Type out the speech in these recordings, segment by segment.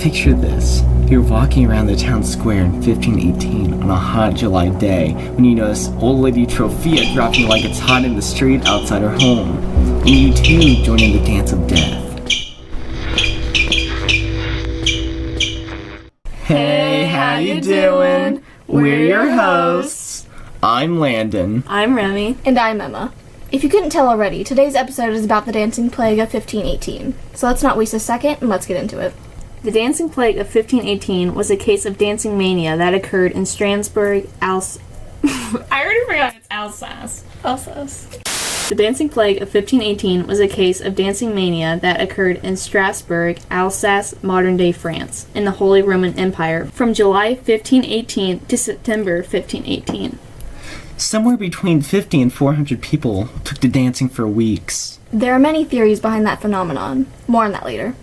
Picture this. You're walking around the town square in 1518 on a hot July day when you notice old lady Trophia dropping like it's hot in the street outside her home. And you too join in the dance of death. Hey, how you doing? We're your hosts. I'm Landon. I'm Remy. And I'm Emma. If you couldn't tell already, today's episode is about the Dancing Plague of 1518. So let's not waste a second and let's get into it. The Dancing Plague of 1518 was a case of dancing mania that occurred in Strasbourg, I already forgot it's Alsace. The Dancing Plague of 1518 was a case of dancing mania that occurred in Strasbourg, Alsace, modern-day France, in the Holy Roman Empire from July 1518 to September 1518. Somewhere between 50 and 400 people took to dancing for weeks. There are many theories behind that phenomenon. More on that later.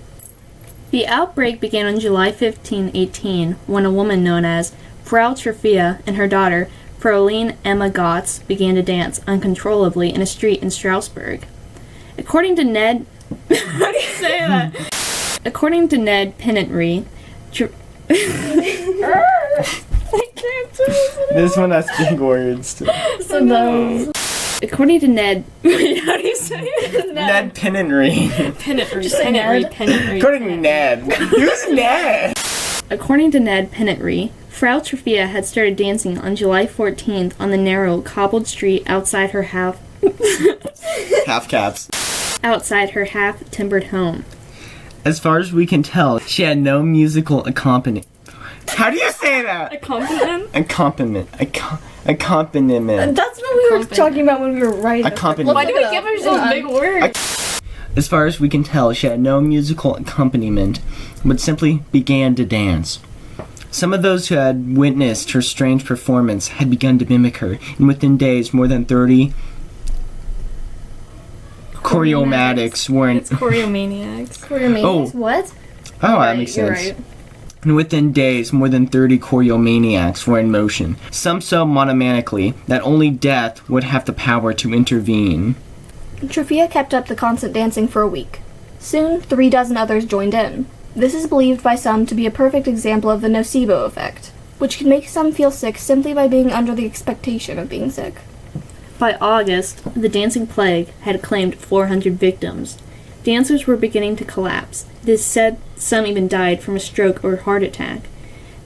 The outbreak began on July 1518 when a woman known as Frau Trophia and her daughter, Fräulein Emma Gotz, began to dance uncontrollably in a street in Strasbourg. According to Ned... How do you say that? According to Ned Penetry... This one has big words too. So those. According to Ned... Wait, how do you say it? Ned Penetry. Penetry. According to Ned. Who's Ned? According to Ned Penetry, Frau Trophia had started dancing on July 14th on the narrow, cobbled street outside her outside her half-timbered home. As far as we can tell, she had no musical accompaniment. How do you say that? Accompaniment? Accompaniment. That's what we were talking about when we were writing. Accompaniment. Why do we give ourselves big words? As far as we can tell, she had no musical accompaniment, but simply began to dance. Some of those who had witnessed her strange performance had begun to mimic her, and within days, more than 30 choreomatics were in... It's choreomaniacs. Choreomaniacs? What? Oh, that makes sense. You're right. And within days, more than 30 choreomaniacs were in motion, some so monomanically that only death would have the power to intervene. Trophia kept up the constant dancing for a week. Soon, 36 others joined in. This is believed by some to be a perfect example of the nocebo effect, which can make some feel sick simply by being under the expectation of being sick. By August, the Dancing Plague had claimed 400 victims. Dancers were beginning to collapse. It is said some even died from a stroke or heart attack.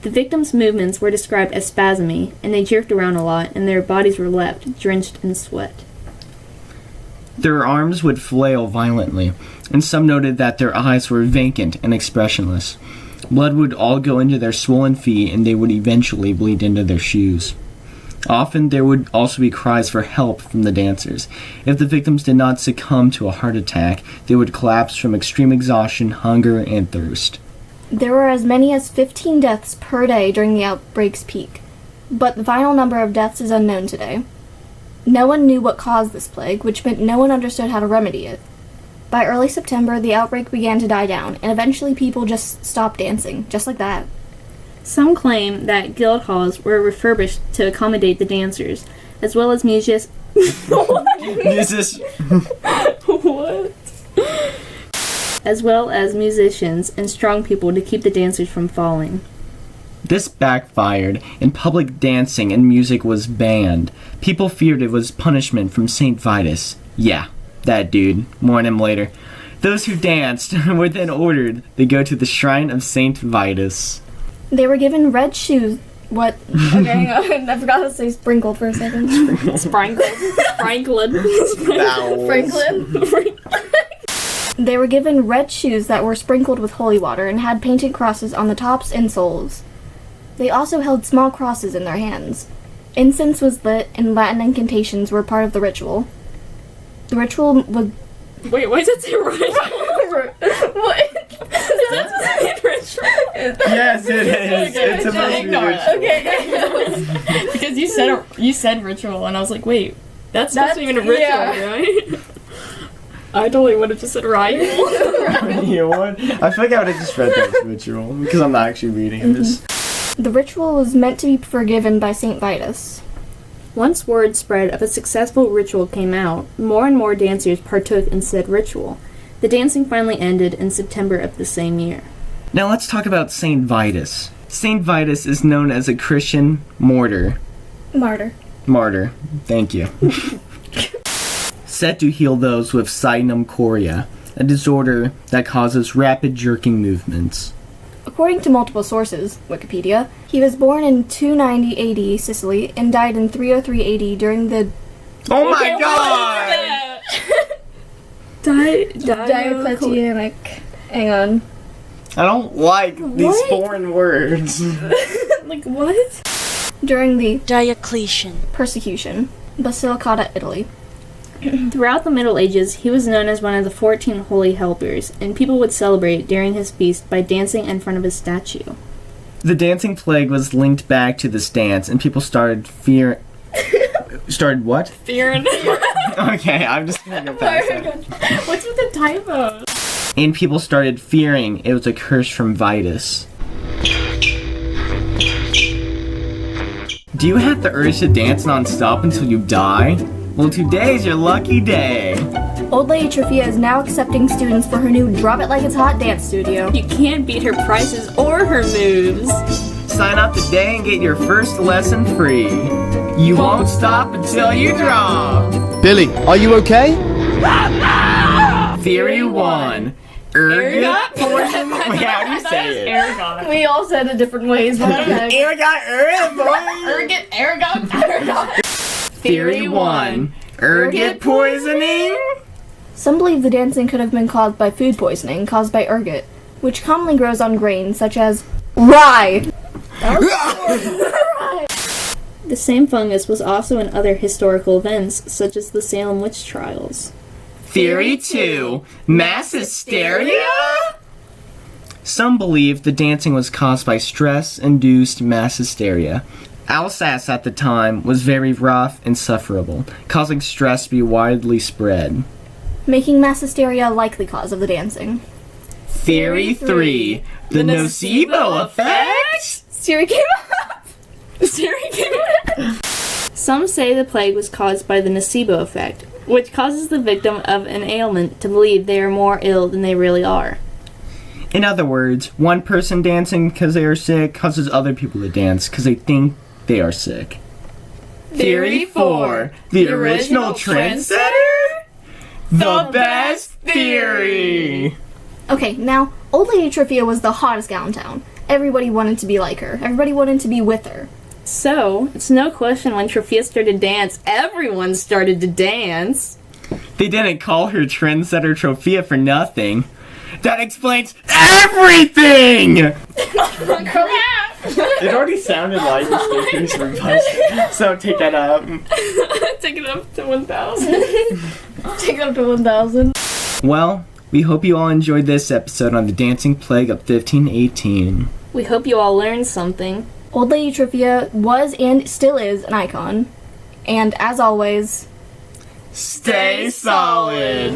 The victims' movements were described as spasmy, and they jerked around a lot, and their bodies were left drenched in sweat. Their arms would flail violently, and some noted that their eyes were vacant and expressionless. Blood would all go into their swollen feet, and they would eventually bleed into their shoes. Often there would also be cries for help from the dancers. If the victims did not succumb to a heart attack, they would collapse from extreme exhaustion, hunger, and thirst. There were as many as 15 deaths per day during the outbreak's peak, but the final number of deaths is unknown today. No one knew what caused this plague, which meant no one understood how to remedy it. By early September, the outbreak began to die down, and eventually people just stopped dancing, just like that. Some claim that guild halls were refurbished to accommodate the dancers, as well as musicians. What? As well as musicians and strong people to keep the dancers from falling. This backfired, and public dancing and music was banned. People feared it was punishment from St. Vitus. Yeah, that dude. More on him later. Those who danced were then ordered to go to the shrine of St. Vitus. They were given red shoes. What? Okay, hang on. I forgot to say sprinkled for a second. Sprinkled. They were given red shoes that were sprinkled with holy water and had painted crosses on the tops and soles. They also held small crosses in their hands. Incense was lit, and Latin incantations were part of the ritual. The ritual was... Wait, why does it say ritual? What? Is that supposed to be ritual? Yes, it is. It's supposed to be ritual. Okay. Because you said ritual, and I was like, wait, that's supposed to be even a ritual, right? I totally would have just said ritual. You know what? I feel like I would have just read that as ritual, because I'm not actually reading this. The ritual was meant to be forgiven by St. Vitus. Once word spread of a successful ritual came out, more and more dancers partook in said ritual. The dancing finally ended in September of the same year. Now let's talk about Saint Vitus. Saint Vitus is known as a Christian martyr. Martyr. Thank you. Said to heal those with sinum chorea, a disorder that causes rapid jerking movements. According to multiple sources, Wikipedia, he was born in 290 AD Sicily and died in 303 AD during the Oh my god! Diocletianic. Hang on. I don't like these What? foreign words. Like, what? During the Diocletian. persecution, Basilicata, Italy. Throughout the Middle Ages, he was known as one of the 14 Holy Helpers, and people would celebrate during his feast by dancing in front of his statue. The dancing plague was linked back to this dance, and people started Started what? Fearing. Okay, I'm just gonna go past that. What's with the typos? And people started fearing it was a curse from Vitus. Do you have the urge to dance non-stop until you die? Well, today's your lucky day. Old Lady Trofia is now accepting students for her new Drop It Like It's Hot dance studio. You can't beat her prices or her moves. Sign up today and get your first lesson free. You won't stop until you drop. Billy, are you okay? Theory 1. Ergot poison. Wait, how do you say it? Ergot. We all said it different ways, but okay. Ergot. Theory 1. Ergot poisoning? Some believe the dancing could have been caused by food poisoning caused by ergot, which commonly grows on grains such as rye. The same fungus was also in other historical events, such as the Salem witch trials. Theory 2. Mass hysteria? Some believe the dancing was caused by stress-induced mass hysteria. Alsace at the time was very rough and sufferable, causing stress to be widely spread. Making mass hysteria a likely cause of the dancing. Theory 3. The nocebo effect? Siri came up! Some say the plague was caused by the nocebo effect, which causes the victim of an ailment to believe they are more ill than they really are. In other words, one person dancing because they are sick causes other people to dance because they think they are sick. Theory 4. The original trendsetter? The best theory! Okay, now, Old Lady Trofia was the hottest gal in town. Everybody wanted to be like her. Everybody wanted to be with her. So, it's no question when Trofia started to dance, everyone started to dance. They didn't call her trendsetter Trofia for nothing. That explains everything! It already sounded like it's revised, so take that up. Take it up to 1,000. Take it up to 1,000. Well, we hope you all enjoyed this episode on the Dancing Plague of 1518. We hope you all learned something. Old Lady Trofia was and still is an icon. And as always, Stay solid!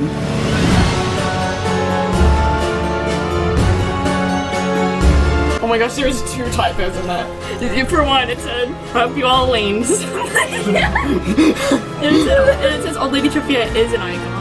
Oh my gosh, there's 2 typos in that. For one, it said, hope you all leans. And it says Old Lady Trofia is an icon.